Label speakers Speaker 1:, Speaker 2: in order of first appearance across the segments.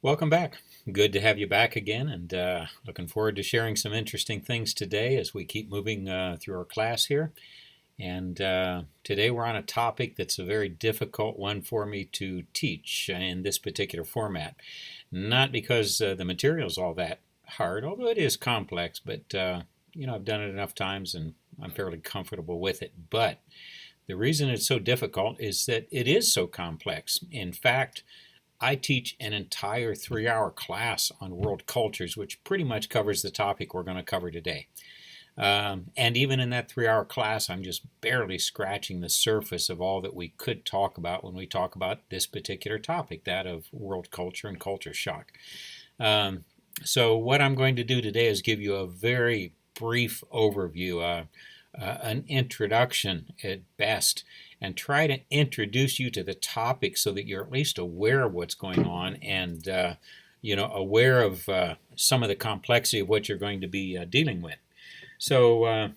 Speaker 1: Welcome back. Good to have you back again, and looking forward to sharing some interesting things today as we keep moving through our class here. And today we're on a topic that's a very difficult one for me to teach in this particular format. Not because the material is all that hard, although it is complex, but I've done it enough times and I'm fairly comfortable with it. But the reason it's so difficult is that it is so complex. In fact, I teach an entire 3-hour class on world cultures, which pretty much covers the topic we're going to cover today. And even in that 3-hour class, I'm just barely scratching the surface of all that we could talk about when we talk about this particular topic, that of world culture and culture shock. So what I'm going to do today is give you a very brief overview, an introduction at best, and try to introduce you to the topic so that you're at least aware of what's going on and aware of some of the complexity of what you're going to be dealing with. So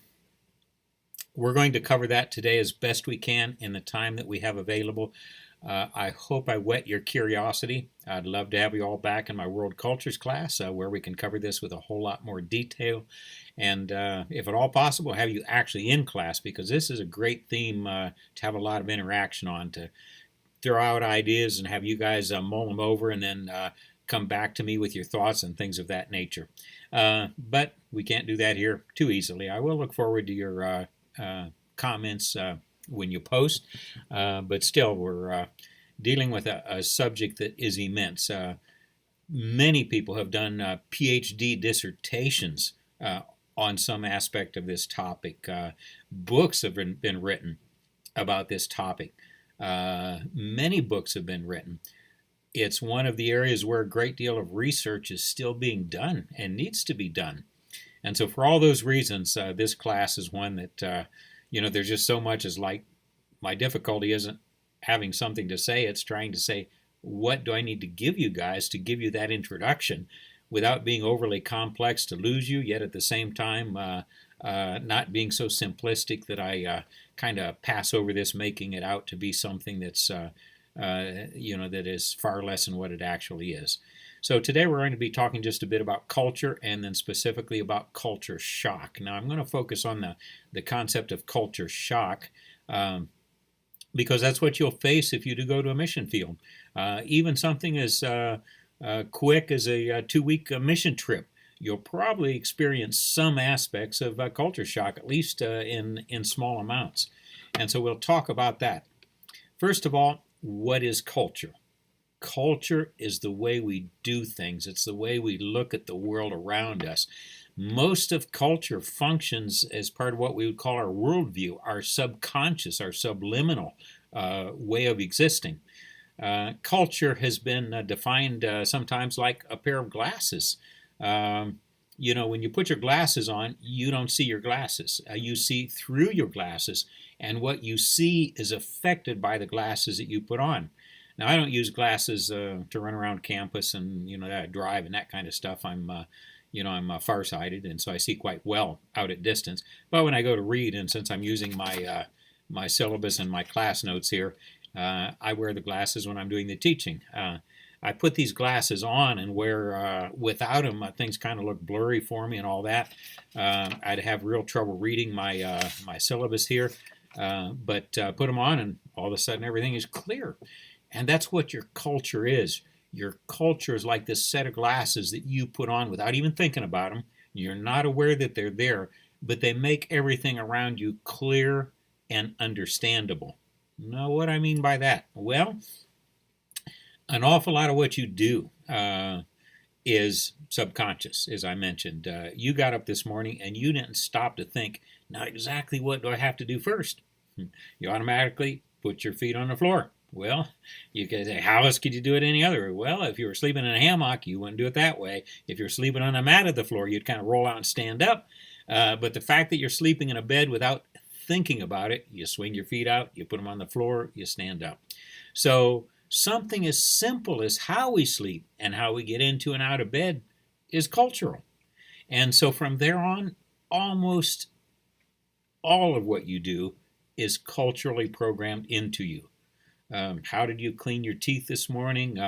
Speaker 1: we're going to cover that today as best we can in the time that we have available. I hope I whet your curiosity. I'd love to have you all back in my World Cultures class where we can cover this with a whole lot more detail. And if at all possible, have you actually in class, because this is a great theme to have a lot of interaction on, to throw out ideas and have you guys mull them over and then come back to me with your thoughts and things of that nature. But we can't do that here too easily. I will look forward to your comments when you post, but still we're dealing with a subject that is immense. Many people have done PhD dissertations on some aspect of this topic. Books have been written about this topic. Many books have been written. It's one of the areas where a great deal of research is still being done and needs to be done. And so for all those reasons, this class is one that there's just so much. Is like, my difficulty isn't having something to say, it's trying to say, what do I need to give you guys to give you that introduction without being overly complex to lose you, yet at the same time not being so simplistic that I kind of pass over this, making it out to be something that's that is far less than what it actually is. So today we're going to be talking just a bit about culture, and then specifically about culture shock. Now I'm going to focus on the concept of culture shock because that's what you'll face if you do go to a mission field. Even something as quick as a 2-week mission trip, you'll probably experience some aspects of culture shock, at least in small amounts. And so we'll talk about that. First of all, what is culture? Culture is the way we do things. It's the way we look at the world around us. Most of culture functions as part of what we would call our worldview, our subconscious, our subliminal way of existing. Culture has been defined sometimes like a pair of glasses. When you put your glasses on, you don't see your glasses. You see through your glasses, and what you see is affected by the glasses that you put on. Now, I don't use glasses to run around campus and drive and that kind of stuff. I'm farsighted, and so I see quite well out at distance. But when I go to read, and since I'm using my syllabus and my class notes here, I wear the glasses when I'm doing the teaching. I put these glasses on, and where without them things kind of look blurry for me and all that. I'd have real trouble reading my syllabus here, but put them on, and all of a sudden everything is clear. And that's what your culture is. Your culture is like this set of glasses that you put on without even thinking about them. You're not aware that they're there, but they make everything around you clear and understandable. Now, what I mean by that? Well, an awful lot of what you do is subconscious, as I mentioned. You got up this morning and you didn't stop to think, now exactly what do I have to do first? You automatically put your feet on the floor. Well, you could say, how else could you do it any other way? Well, if you were sleeping in a hammock, you wouldn't do it that way. If you're sleeping on a mat of the floor, you'd kind of roll out and stand up. But the fact that you're sleeping in a bed without thinking about it, you swing your feet out, you put them on the floor, you stand up. So something as simple as how we sleep and how we get into and out of bed is cultural. And so from there on, almost all of what you do is culturally programmed into you. How did you clean your teeth this morning?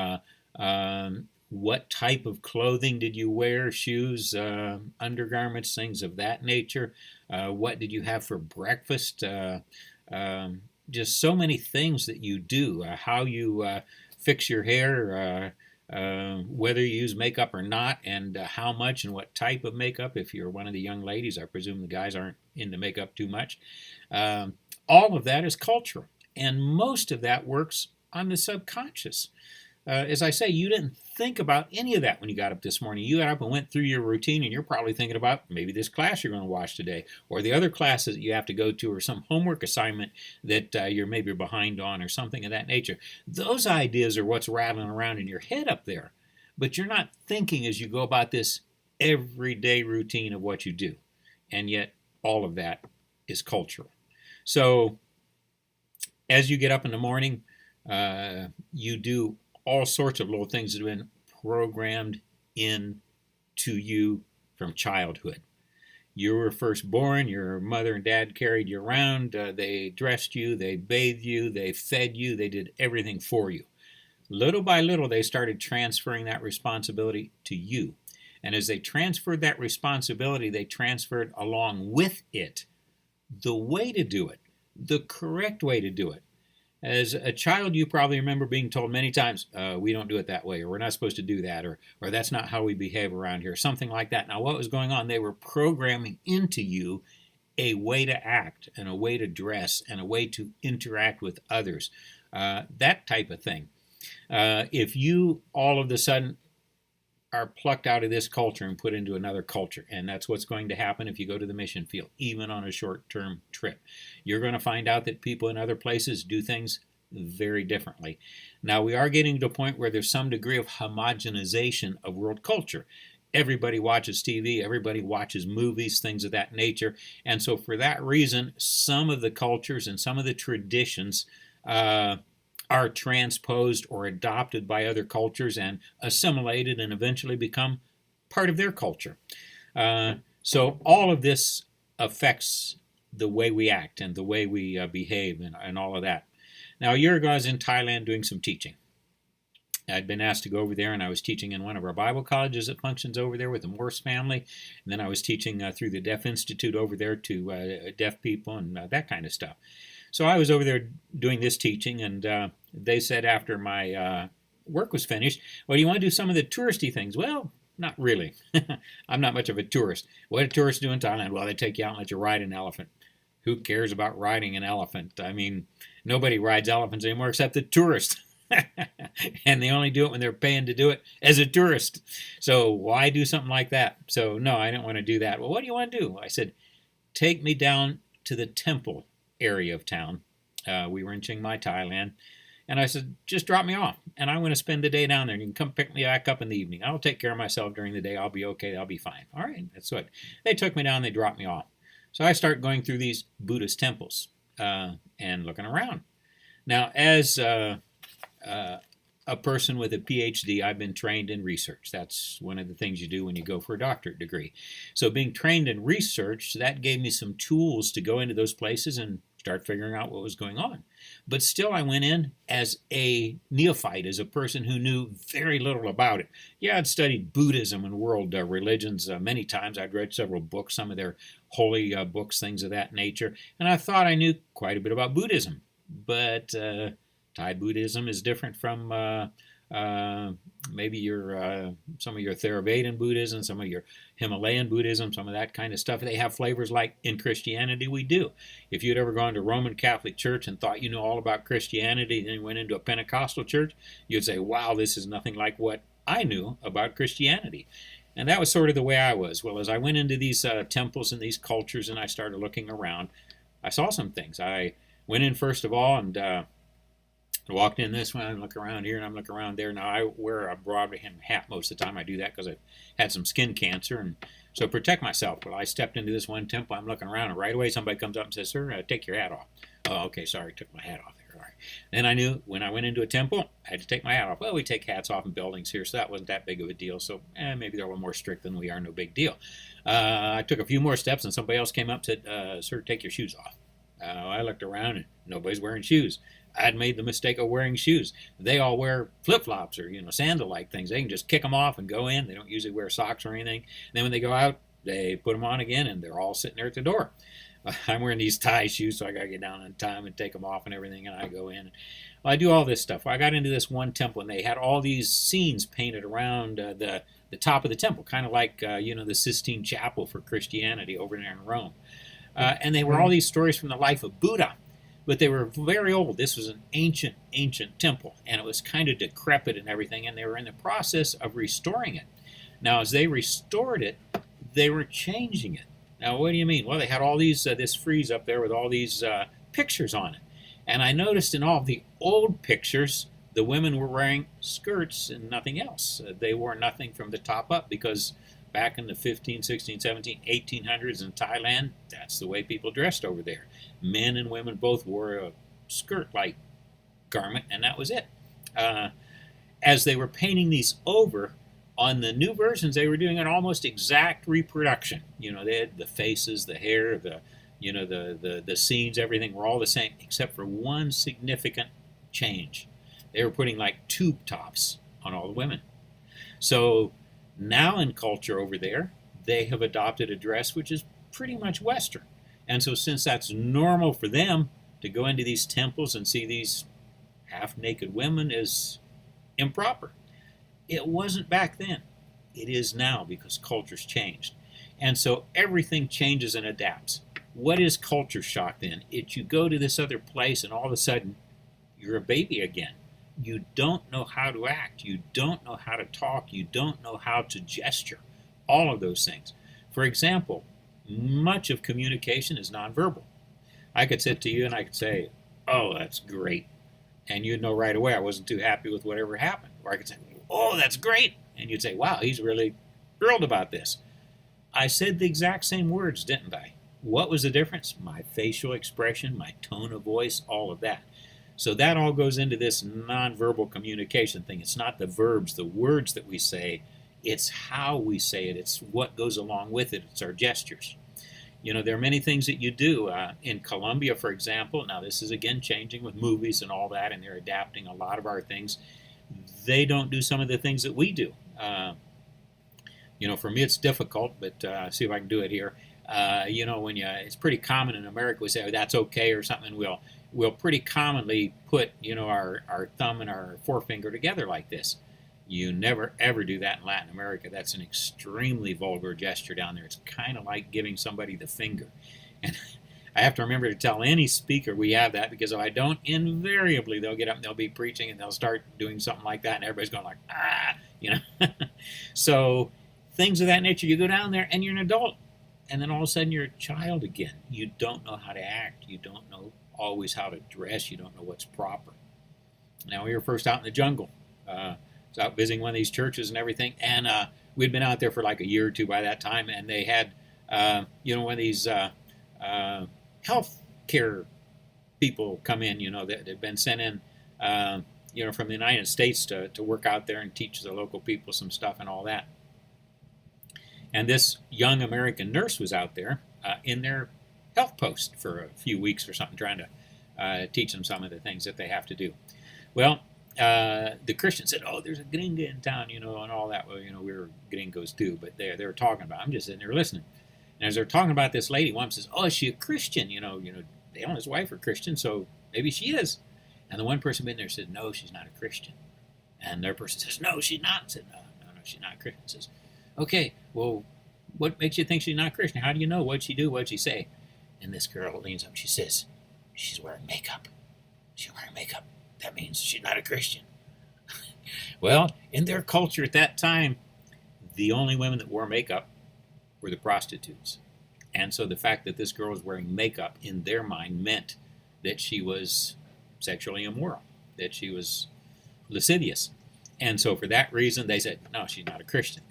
Speaker 1: What type of clothing did you wear? Shoes, undergarments, things of that nature. What did you have for breakfast? Um, just so many things that you do. How you fix your hair, whether you use makeup or not, and how much and what type of makeup. If you're one of the young ladies, I presume the guys aren't into makeup too much. Um, all of that is cultural, and most of that works on the subconscious. As I say, you didn't think about any of that when you got up this morning. You got up and went through your routine, and you're probably thinking about maybe this class you're going to watch today, or the other classes that you have to go to, or some homework assignment that you're maybe behind on, or something of that nature. Those ideas are what's rattling around in your head up there. But you're not thinking as you go about this everyday routine of what you do. And yet, all of that is cultural. So, as you get up in the morning, you do all sorts of little things that have been programmed into you from childhood. You were first born, your mother and dad carried you around, they dressed you, they bathed you, they fed you, they did everything for you. Little by little, they started transferring that responsibility to you. And as they transferred that responsibility, they transferred along with it the way to do it, the correct way to do it. As a child, you probably remember being told many times, we don't do it that way, or we're not supposed to do that, or that's not how we behave around here, something like that. Now, what was going on? They were programming into you a way to act, and a way to dress, and a way to interact with others, that type of thing. If you all of a sudden are plucked out of this culture and put into another culture, and that's what's going to happen if you go to the mission field, even on a short-term trip. You're going to find out that people in other places do things very differently. Now, we are getting to a point where there's some degree of homogenization of world culture. Everybody watches TV, everybody watches movies, things of that nature, and so for that reason, some of the cultures and some of the traditions are transposed or adopted by other cultures and assimilated and eventually become part of their culture. So all of this affects the way we act and the way we behave and all of that. Now, a year ago, I was in Thailand doing some teaching. I'd been asked to go over there, and I was teaching in one of our Bible colleges that functions over there with the Morse family. And then I was teaching through the Deaf Institute over there to deaf people and that kind of stuff. So I was over there doing this teaching, and they said after my work was finished, well, do you want to do some of the touristy things? Well, not really. I'm not much of a tourist. What do tourists do in Thailand? Well, they take you out and let you ride an elephant. Who cares about riding an elephant? I mean, nobody rides elephants anymore except the tourists. And they only do it when they're paying to do it as a tourist. So why do something like that? So no, I didn't want to do that. Well, what do you want to do? I said, take me down to the temple area of town. We were in Chiang Mai, Thailand. And I said, just drop me off. And I'm going to spend the day down there. And you can come pick me back up in the evening. I'll take care of myself during the day. I'll be okay. I'll be fine. All right. That's what. They took me down. They dropped me off. So I start going through these Buddhist temples and looking around. Now, as a person with a PhD, I've been trained in research. That's one of the things you do when you go for a doctorate degree. So being trained in research, that gave me some tools to go into those places and start figuring out what was going on. But still, I went in as a neophyte, as a person who knew very little about it. Yeah, I'd studied Buddhism and world religions many times. I'd read several books, some of their holy books, things of that nature. And I thought I knew quite a bit about Buddhism. But Thai Buddhism is different from maybe some of your Theravada Buddhism, some of your Himalayan Buddhism, some of that kind of stuff. They have flavors like in Christianity we do. If you'd ever gone to Roman Catholic Church and thought you knew all about Christianity, and then went into a Pentecostal church, you'd say, wow, this is nothing like what I knew about Christianity. And that was sort of the way I was. Well, as I went into these temples and these cultures and I started looking around, I saw some things. I went in first of all and walked in this one, I look around here and I'm looking around there. Now I wear a broad brim hat most of the time. I do that because I've had some skin cancer, and so protect myself. Well, I stepped into this one temple, I'm looking around, and right away somebody comes up and says, sir, take your hat off. Oh, okay, sorry, took my hat off there. All right. Then I knew when I went into a temple, I had to take my hat off. Well, we take hats off in buildings here, so that wasn't that big of a deal. So maybe they're a little more strict than we are, no big deal. I took a few more steps and somebody else came up and said, sir, take your shoes off. I looked around and nobody's wearing shoes. I had made the mistake of wearing shoes. They all wear flip-flops or, sandal-like things. They can just kick them off and go in. They don't usually wear socks or anything. And then when they go out, they put them on again, and they're all sitting there at the door. I'm wearing these tie shoes, so I got to get down on time and take them off and everything, and I go in. Well, I do all this stuff. Well, I got into this one temple, and they had all these scenes painted around the top of the temple, kind of like, the Sistine Chapel for Christianity over there in Rome. And they were all these stories from the life of Buddha. But they were very old. This was an ancient, ancient temple, and it was kind of decrepit and everything, and they were in the process of restoring it. Now, as they restored it, they were changing it. Now, what do you mean? Well, they had all these this frieze up there with all these pictures on it. And I noticed in all the old pictures, the women were wearing skirts and nothing else. They wore nothing from the top up because back in the 15, 16, 17, 1800s in Thailand, that's the way people dressed over there. Men and women both wore a skirt-like garment, and that was it. As they were painting these over, on the new versions, they were doing an almost exact reproduction. They had the faces, the hair, the scenes, everything were all the same, except for one significant change. They were putting like tube tops on all the women. So now in culture over there, they have adopted a dress which is pretty much Western. And so since that's normal for them to go into these temples and see these half-naked women is improper. It wasn't back then. It is now because culture's changed. And so everything changes and adapts. What is culture shock then? You go to this other place and all of a sudden you're a baby again. You don't know how to act. You don't know how to talk. You don't know how to gesture. All of those things. For example, much of communication is nonverbal. I could sit to you and I could say, "Oh, that's great." And you'd know right away I wasn't too happy with whatever happened. Or I could say, "Oh, that's great." And you'd say, "Wow, he's really thrilled about this." I said the exact same words, didn't I? What was the difference? My facial expression, my tone of voice, all of that. So that all goes into this nonverbal communication thing. It's not the verbs, the words that we say. It's how we say it. It's what goes along with it. It's our gestures. There are many things that you do. In Colombia, for example, now this is again changing with movies and all that, and they're adapting a lot of our things. They don't do some of the things that we do. For me it's difficult, but see if I can do it here. It's pretty common in America, we say, "Oh, that's okay," or something. We'll pretty commonly put, our thumb and our forefinger together like this. You never, ever do that in Latin America. That's an extremely vulgar gesture down there. It's kind of like giving somebody the finger. And I have to remember to tell any speaker we have that, because if I don't, invariably they'll get up and they'll be preaching and they'll start doing something like that, and everybody's going like, "Ah," So things of that nature, you go down there and you're an adult. And then all of a sudden you're a child again. You don't know how to act. You don't know always how to dress. You don't know what's proper. Now, we were first out in the jungle. I was out visiting one of these churches and everything. And we'd been out there for like a year or two by that time. And they had, one of these health care people come in, that had been sent in, from the United States to work out there and teach the local people some stuff and all that. And this young American nurse was out there in their health post for a few weeks or something, trying to teach them some of the things that they have to do. Well, the Christian said, "Oh, there's a gringa in town, and all that." Well, we were gringos too, but they were talking about. I'm just sitting there listening. And as they're talking about this lady, one says, "Oh, is she a Christian?" Dale and his wife are Christian, so maybe she is. And the one person in there said, "No, she's not a Christian." And their person says, "No, she's not." I said, No, she's not a Christian." Says, "Okay, well, what makes you think she's not a Christian? How do you know? What'd she do? What'd she say?" And this girl leans up. She says, "She's wearing makeup. She's wearing makeup. That means she's not a Christian." Well, in their culture at that time, the only women that wore makeup were the prostitutes. And so the fact that this girl was wearing makeup in their mind meant that she was sexually immoral, that she was lascivious. And so for that reason, they said, "No, she's not a Christian."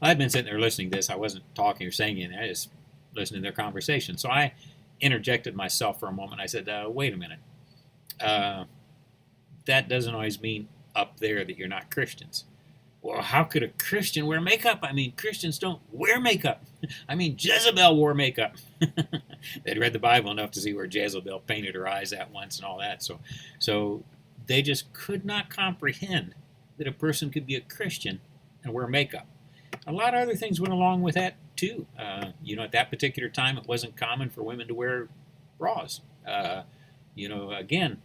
Speaker 1: I'd been sitting there listening to this. I wasn't talking or saying anything. I just listened to their conversation. So I interjected myself for a moment. I said, "Wait a minute. That doesn't always mean up there that you're not Christians." "Well, how could a Christian wear makeup? I mean, Christians don't wear makeup. I mean, Jezebel wore makeup." They'd read the Bible enough to see where Jezebel painted her eyes at once and all that. So they just could not comprehend that a person could be a Christian and wear makeup. A lot of other things went along with that too. At that particular time, it wasn't common for women to wear bras. Again,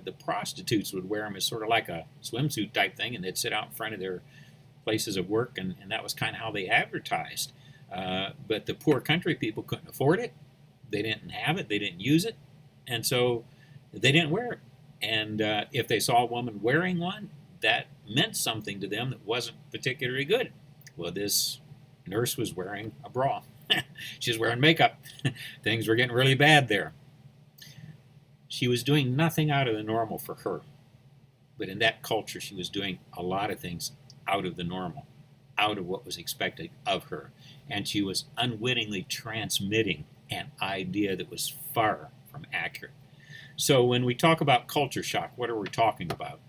Speaker 1: the prostitutes would wear them as sort of like a swimsuit type thing, and they'd sit out in front of their places of work, and that was kind of how they advertised. But the poor country people couldn't afford it. They didn't have it. They didn't use it. And so they didn't wear it. And if they saw a woman wearing one, that meant something to them that wasn't particularly good. Well, this nurse was wearing a bra. She was wearing makeup. Things were getting really bad there. She was doing nothing out of the normal for her. But in that culture, she was doing a lot of things out of the normal, out of what was expected of her. And she was unwittingly transmitting an idea that was far from accurate. So when we talk about culture shock, what are we talking about?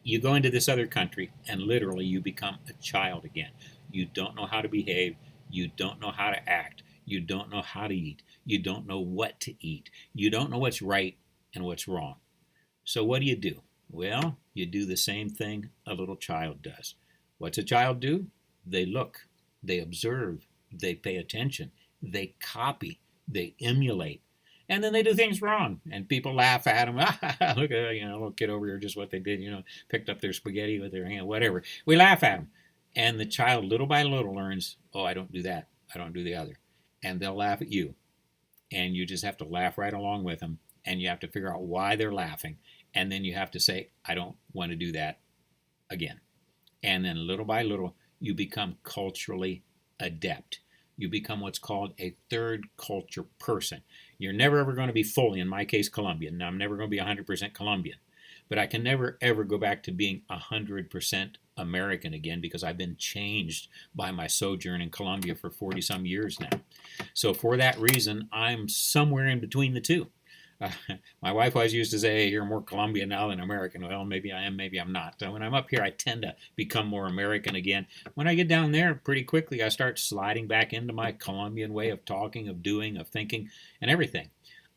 Speaker 1: You go into this other country and literally you become a child again. You don't know how to behave. You don't know how to act. You don't know how to eat. You don't know what to eat. You don't know what's right and what's wrong. So what do? Well, you do the same thing a little child does. What's a child do? They look, they observe, they pay attention, they copy, they emulate, and then they do things wrong, and people laugh at them. Look at little kid over here, just what they did. Picked up their spaghetti with their hand, whatever. We laugh at them, and the child, little by little, learns. Oh, I don't do that. I don't do the other, and they'll laugh at you, and you just have to laugh right along with them, and you have to figure out why they're laughing, and then you have to say, I don't want to do that again. And then little by little, you become culturally adept. You become what's called a third culture person. You're never ever going to be fully, in my case, Colombian. Now, I'm never going to be 100% Colombian. But I can never ever go back to being 100% American again because I've been changed by my sojourn in Colombia for 40-some years now. So for that reason, I'm somewhere in between the two. My wife always used to say, hey, you're more Colombian now than American. Well, maybe I am, maybe I'm not. When I'm up here, I tend to become more American again. When I get down there, pretty quickly, I start sliding back into my Colombian way of talking, of doing, of thinking, and everything.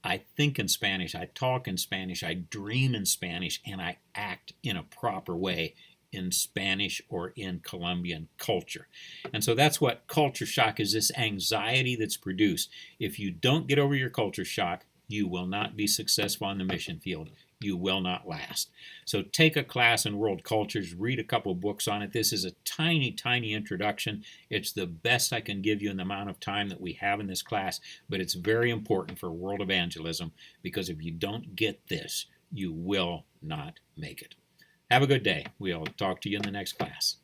Speaker 1: I think in Spanish, I talk in Spanish, I dream in Spanish, and I act in a proper way in Spanish or in Colombian culture. And so that's what culture shock is, this anxiety that's produced. If you don't get over your culture shock, you will not be successful on the mission field. You will not last. So take a class in world cultures, read a couple books on it. This is a tiny, tiny introduction. It's the best I can give you in the amount of time that we have in this class, but it's very important for world evangelism because if you don't get this, you will not make it. Have a good day. We'll talk to you in the next class.